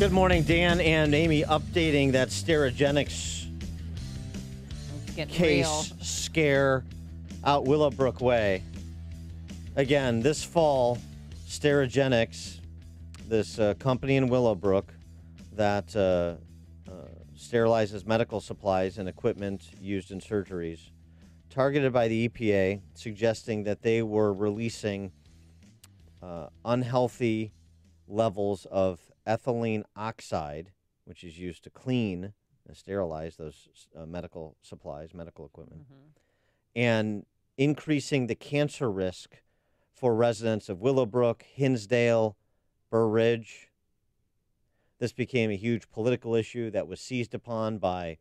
Good morning, Dan and Amy, updating that Sterigenics case scare out Willowbrook Way. Again, this fall, Sterigenics, this company in Willowbrook that sterilizes medical supplies and equipment used in surgeries, targeted by the EPA, suggesting that they were releasing unhealthy levels of ethylene oxide, which is used to clean and sterilize those medical supplies, medical equipment, and increasing the cancer risk for residents of Willowbrook, Hinsdale, Burr Ridge. This became a huge political issue that was seized upon by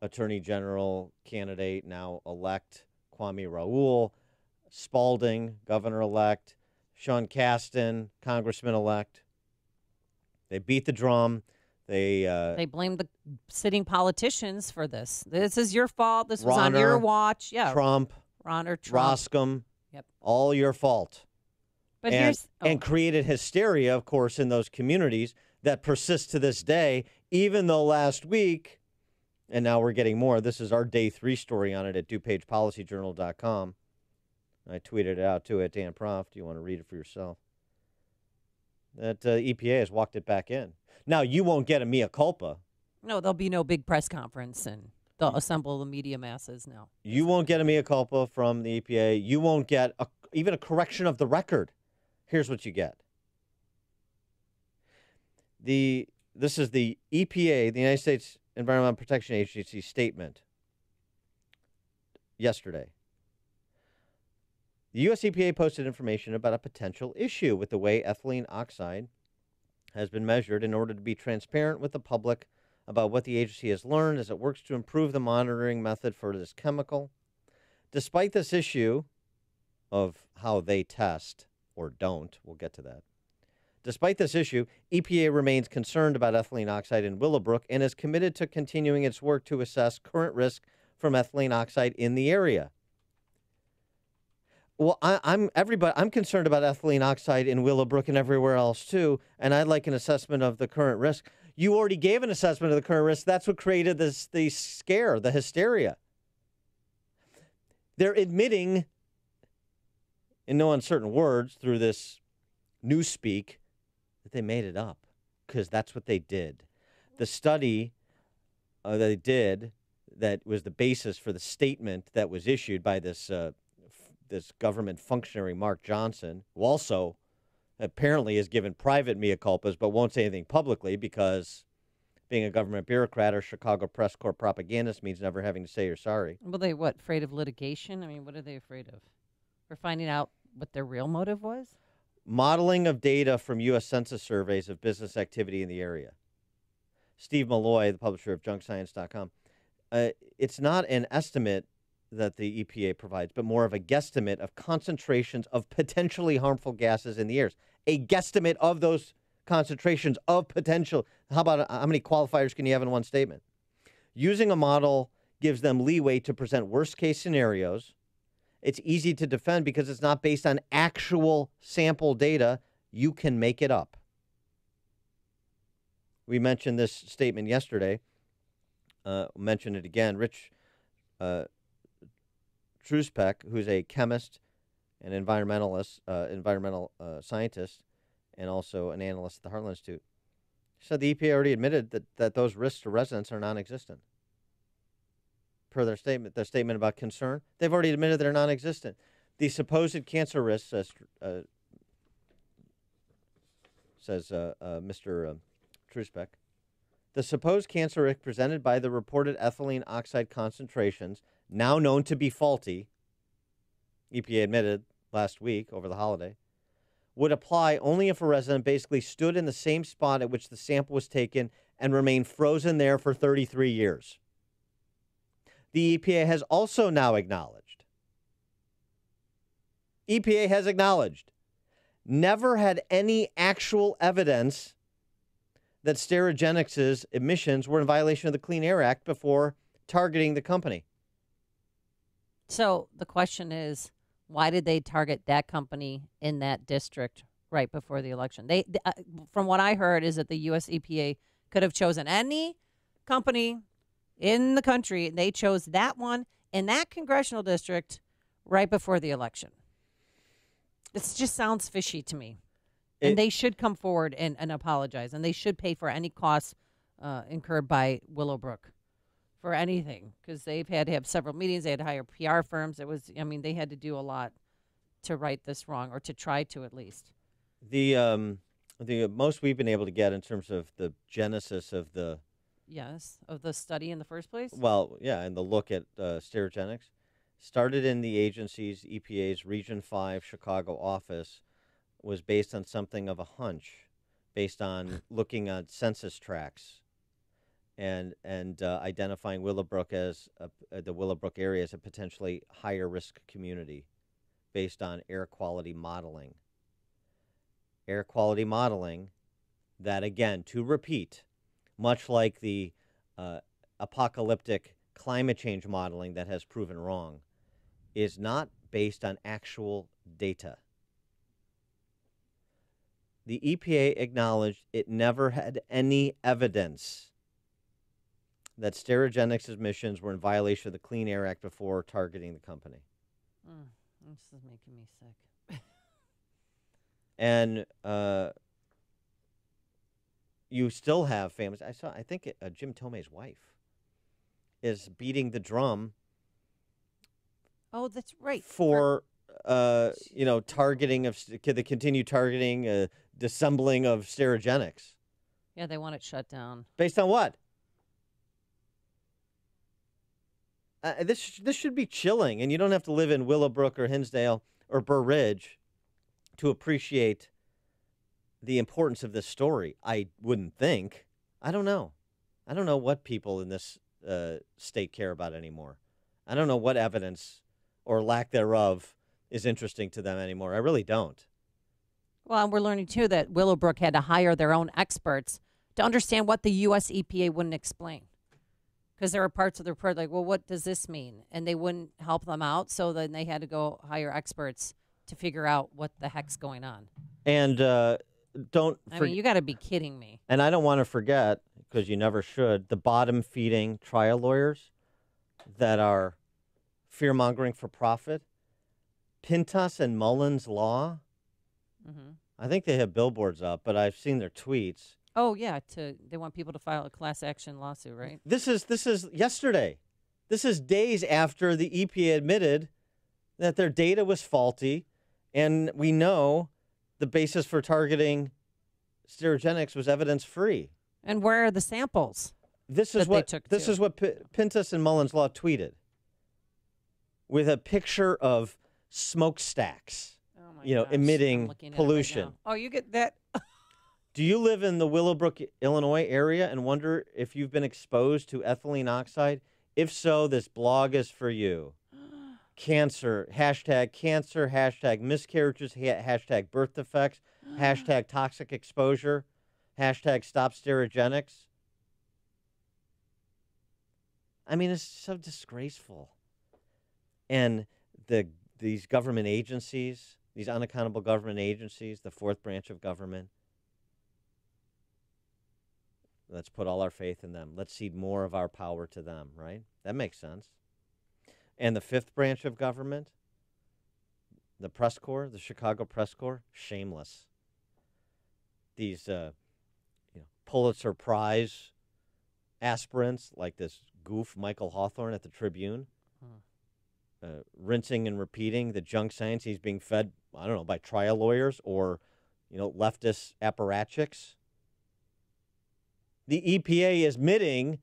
Attorney General candidate, now elect, Kwame Raoul, Spalding, governor-elect, Sean Casten, congressman-elect. They beat the drum. They blamed the sitting politicians for this. This is your fault. This was on your watch. Yeah, Trump, Trump, Roscom. Yep, all your fault. But and created hysteria, of course, in those communities that persists to this day. Even though last week, and now we're getting more. This is our day 3 story on it at DuPagePolicyJournal.com. I tweeted it out, too, at Dan Proft. You want to read it for yourself. That EPA has walked it back in. Now, you won't get a mea culpa. No, there'll be no big press conference, and they'll assemble the media masses now. You won't get a mea culpa from the EPA. You won't get even a correction of the record. Here's what you get. This is the EPA, the United States Environmental Protection Agency statement yesterday. The U.S. EPA posted information about a potential issue with the way ethylene oxide has been measured in order to be transparent with the public about what the agency has learned as it works to improve the monitoring method for this chemical. Despite this issue of how they test or don't, we'll get to that. Despite this issue, EPA remains concerned about ethylene oxide in Willowbrook and is committed to continuing its work to assess current risk from ethylene oxide in the area. Well, I'm concerned about ethylene oxide in Willowbrook and everywhere else, too, and I'd like an assessment of the current risk. You already gave an assessment of the current risk. That's what created the scare, the hysteria. They're admitting, in no uncertain words, through this newspeak, that they made it up, because that's what they did. The study that they did that was the basis for the statement that was issued by this government functionary, Mark Johnson, who also apparently has given private mea culpas but won't say anything publicly because being a government bureaucrat or Chicago Press Corps propagandist means never having to say you're sorry. Well, they afraid of litigation? I mean, what are they afraid of? For finding out what their real motive was? Modeling of data from U.S. Census surveys of business activity in the area. Steve Malloy, the publisher of JunkScience.com. It's not an estimate that the EPA provides, but more of a guesstimate of concentrations of potentially harmful gases in the air. A guesstimate of those concentrations of potential. How about how many qualifiers can you have in one statement? Using a model gives them leeway to present worst-case scenarios. It's easy to defend because it's not based on actual sample data. You can make it up. We mentioned this statement yesterday. Mentioned it again. Rich Truspec, who's a chemist and environmental scientist, and also an analyst at the Heartland Institute, said the EPA already admitted that those risks to residents are non-existent. Per their statement about concern, they've already admitted they're non-existent. The supposed cancer risks, says Mr. Truspec, the supposed cancer risk presented by the reported ethylene oxide concentrations, now known to be faulty, EPA admitted last week over the holiday, would apply only if a resident basically stood in the same spot at which the sample was taken and remained frozen there for 33 years. The EPA has also now acknowledged, never had any actual evidence that Sterigenics' emissions were in violation of the Clean Air Act before targeting the company. So the question is, why did they target that company in that district right before the election. From what I heard, is that the U.S. EPA could have chosen any company in the country, and they chose that one in that congressional district right before the election. This just sounds fishy to me. And they should come forward and apologize, and they should pay for any costs incurred by Willowbrook for anything, because they've had to have several meetings. They had to hire PR firms. They had to do a lot to right this wrong, or to try to at least. The most we've been able to get in terms of the genesis of the study in the first place. Well, yeah, and the look at Sterigenics started in the agency's EPA's Region 5 Chicago office, was based on something of a hunch, based on looking at census tracts and identifying Willowbrook as the Willowbrook area as a potentially higher risk community based on air quality modeling. Air quality modeling that, again, to repeat, much like the apocalyptic climate change modeling that has proven wrong, is not based on actual data. The EPA acknowledged it never had any evidence that Sterigenics' emissions were in violation of the Clean Air Act before targeting the company. This is making me sick. And you still have families. I think Jim Tomei's wife is beating the drum. Oh, that's right. For targeting of the continued targeting, dissembling of Sterigenics. Yeah, they want it shut down. Based on what? This should be chilling, and you don't have to live in Willowbrook or Hinsdale or Burr Ridge to appreciate the importance of this story. I wouldn't think. I don't know. I don't know what people in this state care about anymore. I don't know what evidence or lack thereof is interesting to them anymore. I really don't. Well, and we're learning, too, that Willowbrook had to hire their own experts to understand what the U.S. EPA wouldn't explain. Because there were parts of the report like, well, what does this mean? And they wouldn't help them out, so then they had to go hire experts to figure out what the heck's going on. And you got to be kidding me. And I don't want to forget, because you never should, the bottom-feeding trial lawyers that are fear-mongering for profit. Pintas and Mullins Law. Mm-hmm. I think they have billboards up, but I've seen their tweets. Oh yeah, they want people to file a class action lawsuit, right? This is yesterday. This is days after the EPA admitted that their data was faulty, and we know the basis for targeting Sterigenics was evidence-free. And where are the samples? This is what Pintas and Mullins Law tweeted, with a picture of smokestacks, emitting pollution. Right, oh, you get that? Do you live in the Willowbrook, Illinois area and wonder if you've been exposed to ethylene oxide? If so, this blog is for you. Cancer, hashtag miscarriages, hashtag birth defects, hashtag toxic exposure, hashtag stop Sterigenics. I mean, it's so disgraceful. And these government agencies, these unaccountable government agencies, the fourth branch of government, let's put all our faith in them. Let's cede more of our power to them, right? That makes sense. And the fifth branch of government, the press corps, the Chicago press corps, shameless. These Pulitzer Prize aspirants like this goof Michael Hawthorne at the Tribune, rinsing and repeating the junk science he's being fed, I don't know, by trial lawyers or, leftist apparatchiks. The EPA is admitting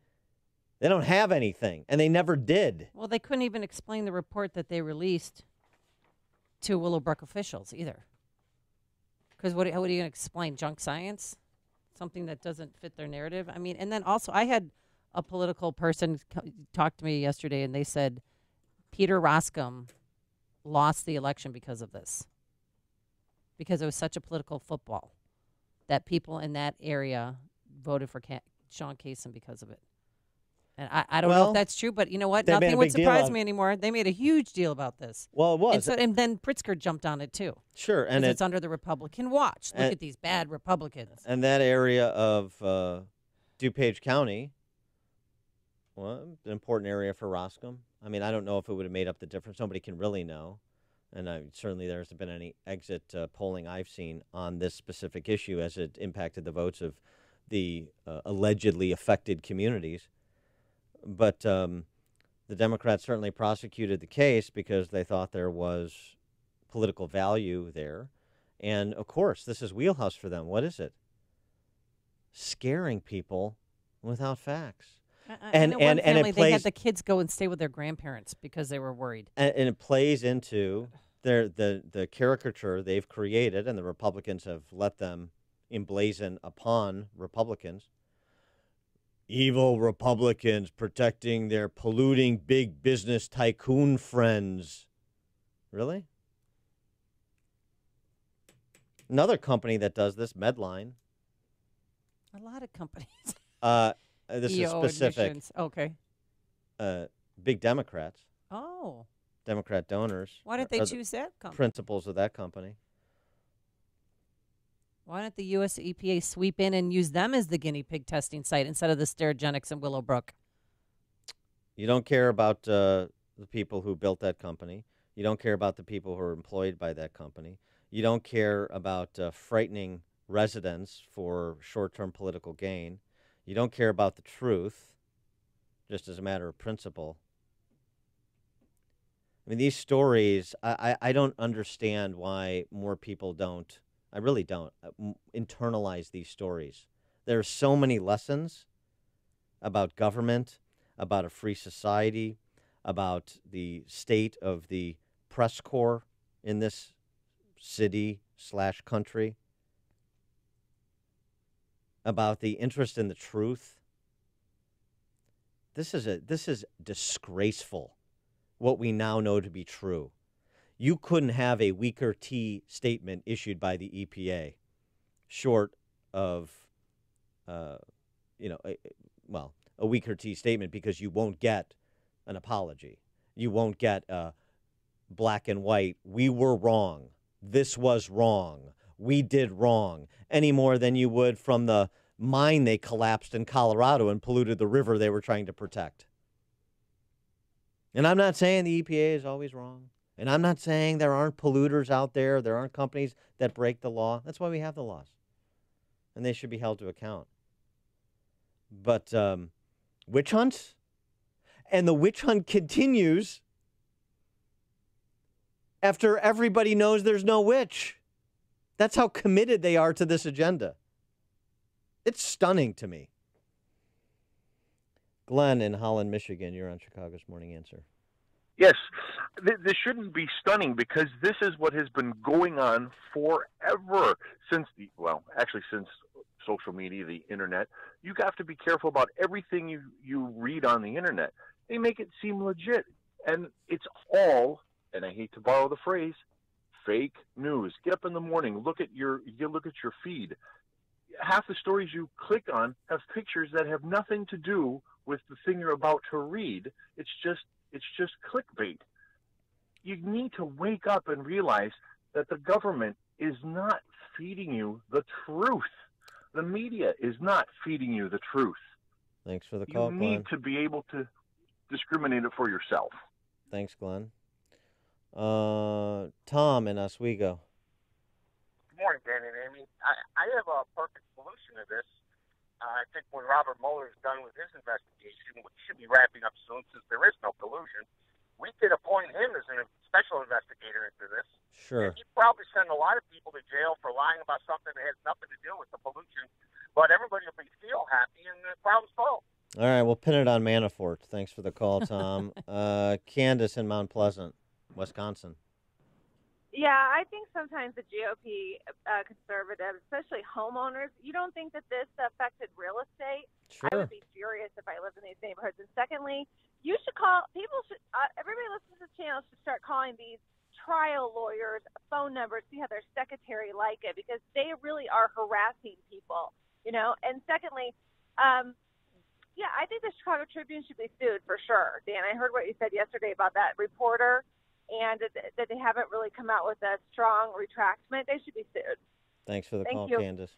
they don't have anything, and they never did. Well, they couldn't even explain the report that they released to Willowbrook officials either. Because how are you going to explain junk science? Something that doesn't fit their narrative? I mean, and then also I had a political person talk to me yesterday, and they said Peter Roskam lost the election because of this. Because it was such a political football that people in that area voted for Sean Cason because of it. And I don't know if Well, that's true, but you know what? they made a Nothing would big deal surprise out of me anymore. They made a huge deal about this. Well, it was. And then Pritzker jumped on it too. Sure, and Because it's under the Republican watch. Look at these bad Republicans. And that area of DuPage County, well, an important area for Roscoe. I mean, I don't know if it would have made up the difference. Nobody can really know. And certainly there hasn't been any exit polling I've seen on this specific issue as it impacted the votes of the allegedly affected communities. But the Democrats certainly prosecuted the case because they thought there was political value there. And, of course, this is wheelhouse for them. What is it? Scaring people without facts. And it plays, they had the kids go and stay with their grandparents because they were worried. And it plays into the caricature they've created, and the Republicans have let them emblazon upon Republicans. Evil Republicans protecting their polluting big business tycoon friends. Really? Another company that does this, Medline. A lot of companies. This is EO specific. Admissions. Okay. Big Democrats. Oh. Democrat donors. Why didn't they choose that company? Principals of that company. Why don't the U.S. EPA sweep in and use them as the guinea pig testing site instead of the Sterigenics in Willowbrook? You don't care about the people who built that company. You don't care about the people who are employed by that company. You don't care about frightening residents for short-term political gain. You don't care about the truth, just as a matter of principle. I mean, these stories, I don't understand why more people don't, I really don't, internalize these stories. There are so many lessons about government, about a free society, about the state of the press corps in this city/country, about the interest in the truth. This is disgraceful, what we now know to be true. You couldn't have a weaker T statement issued by the EPA, short of, a weaker T statement, because you won't get an apology. You won't get a black and white, we were wrong, this was wrong, we did wrong, any more than you would from the mine they collapsed in Colorado and polluted the river they were trying to protect. And I'm not saying the EPA is always wrong. And I'm not saying there aren't polluters out there. There aren't companies that break the law. That's why we have the laws. And they should be held to account. But witch hunts? And the witch hunt continues after everybody knows there's no witch. That's how committed they are to this agenda. It's stunning to me. Glenn in Holland, Michigan, you're on Chicago's Morning Answer. Yes, this shouldn't be stunning because this is what has been going on forever since since social media, the internet. You have to be careful about everything you read on the internet. They make it seem legit, and it's all, and I hate to borrow the phrase, fake news. Get up in the morning, look at your feed. Half the stories you click on have pictures that have nothing to do with the thing you're about to read. It's just clickbait. You need to wake up and realize that the government is not feeding you the truth. The media is not feeding you the truth. Thanks for the call, Glenn. Glenn. You need to be able to discriminate it for yourself. Thanks, Glenn. Tom in Oswego. Good morning, Dan and Amy. I have a perfect solution to this. I think when Robert Mueller is done with his investigation, which should be wrapping up soon since there is no collusion, we could appoint him as a special investigator into this. Sure. And he'd probably send a lot of people to jail for lying about something that has nothing to do with the pollution, but everybody will be feel happy and the problem's solved. All right, we'll pin it on Manafort. Thanks for the call, Tom. Candace in Mount Pleasant, Wisconsin. Yeah, I think sometimes the GOP conservatives, especially homeowners, you don't think that this affected real estate? Sure. I would be furious if I lived in these neighborhoods. And secondly, everybody listening to this channel should start calling these trial lawyers phone numbers, see how their secretary like it, because they really are harassing people, you know? And secondly, Yeah, I think the Chicago Tribune should be sued for sure. Dan, I heard what you said yesterday about that reporter, and that they haven't really come out with a strong retractment. They should be sued. Thanks for the Thank call, you. Candace.